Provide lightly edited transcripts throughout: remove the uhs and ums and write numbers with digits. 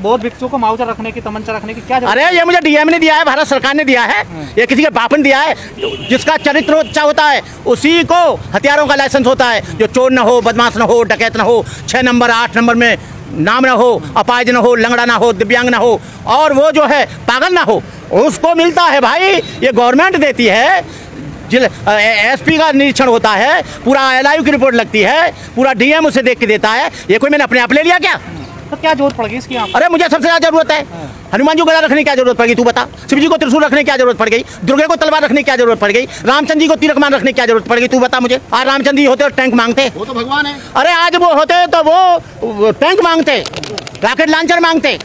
बहुत भिक्षुओं को मुआवजा रखने की, तमंचा रखने की क्या जरूरत? अरे ये मुझे डीएम ने दिया है, भारत सरकार ने दिया है, ये किसी के बाप ने दिया है। जिसका चरित्र अच्छा होता है उसी को हथियारों का लाइसेंस होता है। जो चोर न हो, बदमाश न हो, डकैत न हो, 6 नंबर 8 नंबर में नाम ना हो, अपाहिज ना हो, लंगड़ा ना हो, दिव्यांग ना हो, और वो जो है पागल ना हो, उसको मिलता है भाई। ये गवर्नमेंट देती है। एसपी का निरीक्षण होता है, पूरा एलआईयू की रिपोर्ट लगती है, पूरा डीएम उसे देख के देता है। ये कोई मैंने अपने आप ले लिया क्या? तो क्या जरूरत पड़ गई इसकी? अरे मुझे सबसे ज्यादा जरूरत है। हनुमान जी को गला रखने की क्या जरूरत पड़ गई तू बता? शिव जी को त्रिशूल रखने की क्या जरूरत पड़ गई? दुर्गे को तलवार रखने की क्या जरूरत पड़ गई? रामचंद्र जी को तीर कमान रखने की क्या जरूरत पड़ गई? तू बता मुझे। आज रामचंद्र जी होते और टैंक मांगते, वो तो भगवान है। अरे आज वो होते तो वो टैंक मांगते, रॉकेट लॉन्चर मांगते।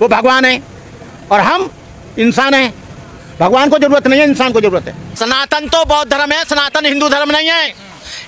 वो भगवान है और हम इंसान हैं। भगवान को जरूरत नहीं है, इंसान को जरूरत है। सनातन तो बौद्ध धर्म है, सनातन हिंदू धर्म नहीं है।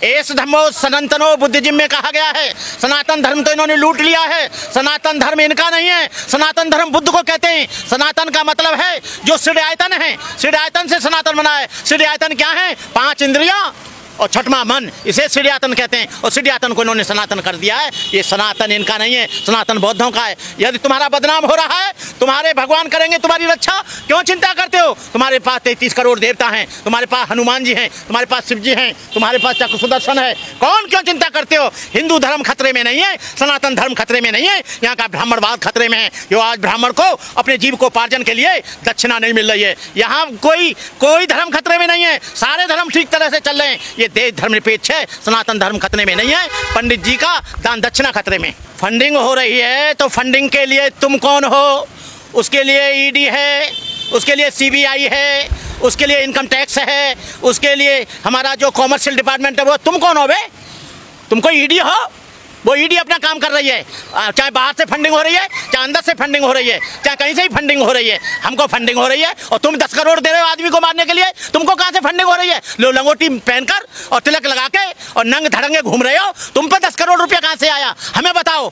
एस धर्मो सनातनो बुद्धिज्म में कहा गया है। सनातन धर्म तो इन्होंने लूट लिया है। सनातन धर्म इनका नहीं है। सनातन धर्म बुद्ध को कहते हैं। सनातन का मतलब है जो सिद्धायतन है, सिद्धायतन से सनातन बना है। सिद्धायतन क्या है? 5 इंद्रियां और 6वां मन, इसे सिद्धायतन कहते हैं। और सिद्धायतन को इन्होंने सनातन कर दिया है। ये सनातन इनका नहीं है, सनातन बौद्धों का है। यदि तुम्हारा बदनाम हो रहा है, तुम्हारे भगवान करेंगे तुम्हारी रक्षा, क्यों चिंता करते हो? तुम्हारे पास 33 करोड़ देवता हैं, तुम्हारे पास हनुमान जी हैं, तुम्हारे पास शिव जी हैं, तुम्हारे पास चक्र सुदर्शन है। कौन क्यों चिंता करते हो? हिंदू धर्म खतरे में नहीं है, सनातन धर्म खतरे में नहीं है, यहाँ का ब्राह्मणवाद खतरे में है। जो आज ब्राह्मण को अपने जीविकोपार्जन के लिए दक्षिणा नहीं मिल रही है। यहाँ कोई धर्म खतरे में नहीं है, सारे धर्म ठीक तरह से चल रहे हैं। ये देश धर्मनिरपेक्ष है, सनातन धर्म खतरे में नहीं है। पंडित जी का दान दक्षिणा खतरे में। फंडिंग हो रही है तो फंडिंग के लिए तुम कौन हो? उसके लिए ईडी है, उसके लिए सीबीआई है, उसके लिए इनकम टैक्स है, उसके लिए हमारा जो कॉमर्शियल डिपार्टमेंट है वो तुम कौन हो बे? तुम कोई ईडी हो? वो ईडी अपना काम कर रही है। चाहे बाहर से फंडिंग हो रही है, चाहे अंदर से फंडिंग हो रही है, चाहे कहीं से ही फंडिंग हो रही है, हमको फंडिंग हो रही है। और तुम 10 करोड़ दे रहे हो आदमी को मारने के लिए, तुमको कहाँ से फंडिंग हो रही है? लो लंगोटी पहनकर और तिलक लगा के और नंग धड़ंगे घूम रहे हो, तुम पे 10 करोड़ रुपया कहाँ से आया? हमें बताओ।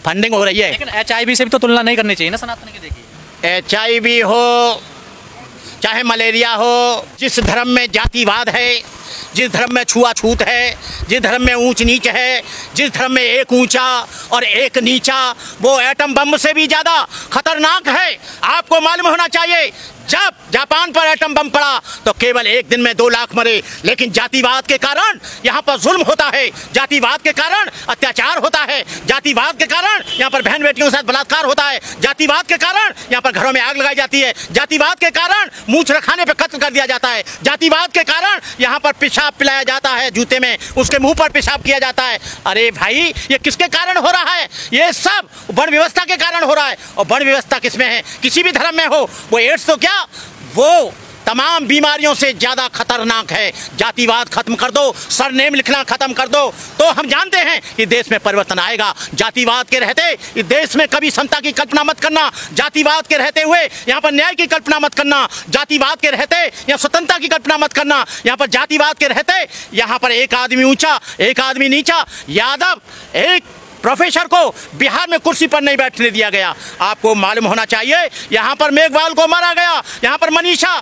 फंडिंग हो रही है। लेकिन HIV से भी तो तुलना नहीं करनी चाहिए ना सनातन की। देखिए HIV हो चाहे मलेरिया हो, जिस धर्म में जातिवाद है, जिस धर्म में छुआछूत है, जिस धर्म में ऊंच नीच है, जिस धर्म में एक ऊंचा और एक नीचा, वो एटम बम से भी ज़्यादा खतरनाक है। आपको मालूम होना चाहिए, जब जापान पर एटम बम पड़ा तो केवल 1 दिन में 2 लाख मरे। लेकिन जातिवाद के कारण यहाँ पर जुल्म होता है, जातिवाद के कारण अत्याचार होता है, जातिवाद के कारण यहाँ पर बहन बेटियों के साथ बलात्कार होता है, जातिवाद के कारण यहाँ पर घरों में आग लगाई जाती है, जातिवाद के कारण मूछ रखाने पर कत्ल कर दिया जाता है, जातिवाद के कारण यहाँ पर पेशाब पिलाया जाता है जूते में, उसके मुंह पर पेशाब किया जाता है। अरे भाई ये किसके कारण हो रहा है? ये सब वर्ण व्यवस्था के कारण हो रहा है। और वर्ण व्यवस्था किसमें है? किसी भी धर्म में हो। वो एड्स तो क्या, वो तमाम बीमारियों से ज्यादा खतरनाक है। जातिवाद खत्म कर दो, सरनेम लिखना खत्म कर दो, तो हम जानते हैं कि देश में परिवर्तन आएगा। जातिवाद के रहते इस देश में कभी समता की कल्पना मत करना, जातिवाद के रहते हुए यहाँ पर न्याय की कल्पना मत करना, जातिवाद के रहते यहाँ स्वतंत्रता की कल्पना मत करना। यहाँ पर जातिवाद के रहते यहाँ पर एक आदमी ऊंचा एक आदमी नीचा। यादव एक प्रोफेसर को बिहार में कुर्सी पर नहीं बैठने दिया गया। आपको मालूम होना चाहिए, यहाँ पर मेघवाल को मारा गया, यहाँ पर मनीषा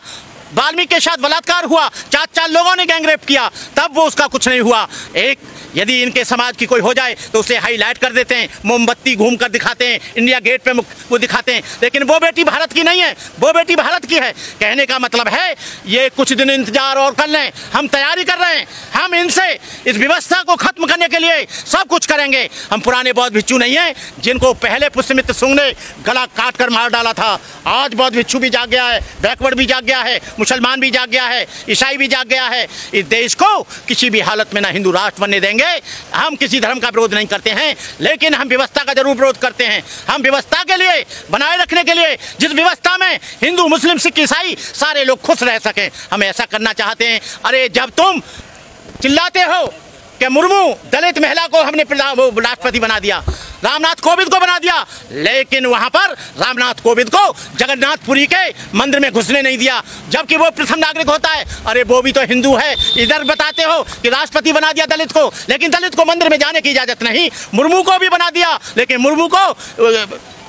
वाल्मीकि के साथ बलात्कार हुआ, 4 लोगों ने गैंगरेप किया, तब वो उसका कुछ नहीं हुआ। यदि इनके समाज की कोई हो जाए तो उसे हाईलाइट कर देते हैं, मोमबत्ती घूम कर दिखाते हैं, इंडिया गेट पे वो दिखाते हैं। लेकिन वो बेटी भारत की नहीं है, वो बेटी भारत की है। कहने का मतलब है ये कुछ दिन इंतजार और कर लें, हम तैयारी कर रहे हैं। हम इनसे इस व्यवस्था को खत्म करने के लिए सब कुछ करेंगे। हम पुराने बौद्ध भिक्षु नहीं हैं जिनको पहले पुष्यमित्र सुंग ने गला काट कर मार डाला था। आज बौद्ध भिक्षु भी जाग गया है, बैकवर्ड भी जाग गया है, मुसलमान भी जाग गया है, ईसाई भी जाग गया है। इस देश को किसी भी हालत में ना हिंदू राष्ट्र बनने देंगे। हम किसी धर्म का विरोध नहीं करते हैं, लेकिन हम व्यवस्था का जरूर विरोध करते हैं। हम व्यवस्था के लिए बनाए रखने के लिए, जिस व्यवस्था में हिंदू मुस्लिम सिख ईसाई सारे लोग खुश रह सकें, हम ऐसा करना चाहते हैं। अरे जब तुम चिल्लाते हो कि मुर्मू दलित महिला को हमने राष्ट्रपति बना दिया, रामनाथ कोविंद को बना दिया, लेकिन वहां पर रामनाथ कोविंद को जगन्नाथपुरी के मंदिर में घुसने नहीं दिया, जबकि वो प्रथम नागरिक होता है। अरे वो भी तो हिंदू है। इधर बताते हो कि राष्ट्रपति बना दिया दलित को, लेकिन दलित को मंदिर में जाने की इजाजत नहीं। मुर्मू को भी बना दिया, लेकिन मुर्मू को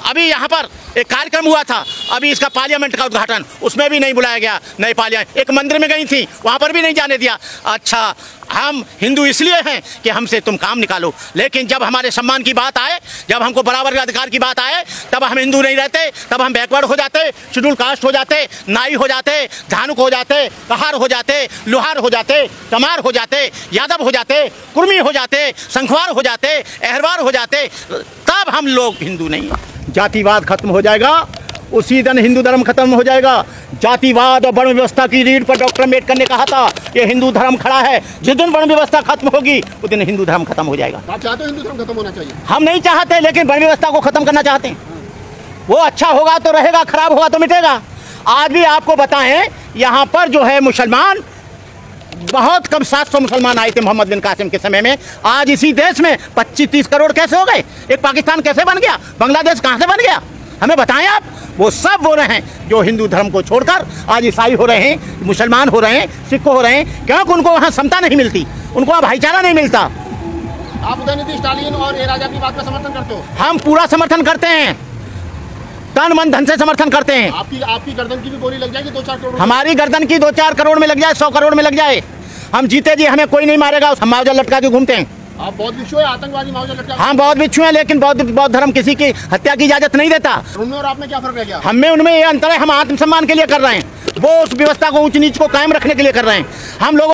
अभी यहाँ पर एक कार्यक्रम हुआ था, अभी इसका पार्लियामेंट का उद्घाटन, उसमें भी नहीं बुलाया गया। नई पार्लियामेंट एक मंदिर में गई थी, वहाँ पर भी नहीं जाने दिया। अच्छा, हम हिंदू इसलिए हैं कि हमसे तुम काम निकालो, लेकिन जब हमारे सम्मान की बात आए, जब हमको बराबर अधिकार की बात आए, तब हम हिंदू नहीं रहते, तब हम बैकवर्ड हो जाते, शेड्यूल कास्ट हो जाते, नाई हो जाते, धानुक हो जाते, कहार हो जाते, लोहार हो जाते, कमार हो जाते, यादव हो जाते, कुर्मी हो जाते, संखवार हो जाते, अहरवार हो जाते, तब हम लोग हिंदू नहीं। जातिवाद खत्म हो जाएगा, उसी दिन हिंदू धर्म खत्म हो जाएगा। जातिवाद और वर्ण व्यवस्था की रीढ़ पर डॉक्टर अम्बेडकर ने कहा था ये हिंदू धर्म खड़ा है। जिस दिन वर्ण व्यवस्था खत्म होगी उस दिन हिंदू धर्म खत्म हो जाएगा। आप चाहते हो हिंदू धर्म खत्म होना चाहिए? हम नहीं चाहते, लेकिन वर्ण व्यवस्था को खत्म करना चाहते हैं। वो अच्छा होगा तो रहेगा, खराब होगा तो मिटेगा। आज भी आपको बताएं, यहाँ पर जो है मुसलमान बहुत कम 700 मुसलमान आए थे मोहम्मद बिन कासिम के समय में। आज इसी देश में 25-30 करोड़ कैसे हो गए? एक पाकिस्तान कैसे बन गया? बांग्लादेश कहाँ से बन गया? हमें बताएं आप। वो सब वो रहे हैं जो हिंदू धर्म को छोड़कर आज ईसाई हो रहे हैं, मुसलमान हो रहे हैं, सिख हो रहे हैं, क्योंकि उनको वहाँ समता नहीं मिलती, उनको वहाँ भाईचारा नहीं मिलता। आप उदयनिधि स्टालिन और ए राजा की बात का समर्थन करते हो? हम पूरा समर्थन करते हैं, तन मन धन से समर्थन करते हैं। आपकी गर्दन की भी गोली लग जाएगी 2-4 करोड़? हमारी गर्दन की 2-4 करोड़ में लग जाए, 100 करोड़ में लग जाए, हम जीते जी, हमें कोई नहीं मारेगा। हम मावजा लटका के घूमते हैं। आप बौद्ध भिक्षु है, आतंकवादी मावजा लटका? हम बौद्ध भिक्षु हैं, लेकिन बौद्ध धर्म किसी की हत्या की इजाजत नहीं देता। उनमें और आप में क्या फर्क रह गया? हमें उनमें ये अंतर है, हम आत्मसम्मान के लिए कर रहे हैं, वो उस व्यवस्था को ऊंच नीच को कायम रखने के लिए कर रहे हैं। हम लोग